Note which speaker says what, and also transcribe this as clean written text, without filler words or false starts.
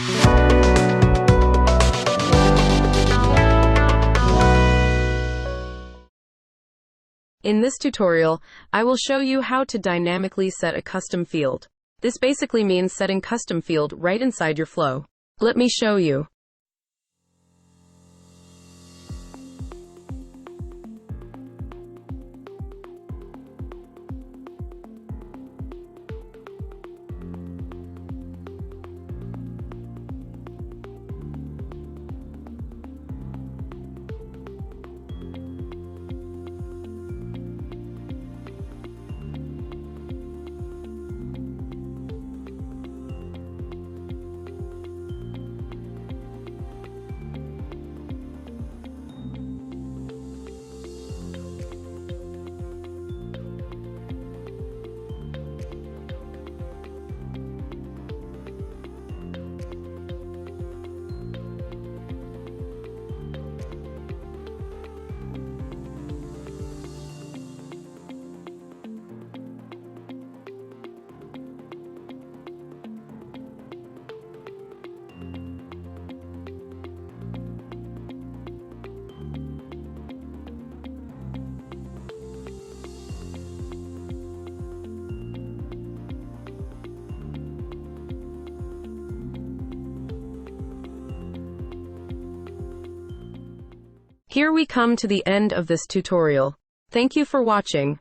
Speaker 1: In this tutorial, I will show you how to dynamically set a custom field. This basically means setting custom field right inside your flow. Let me show you. Here we come to the end of this tutorial. Thank you for watching.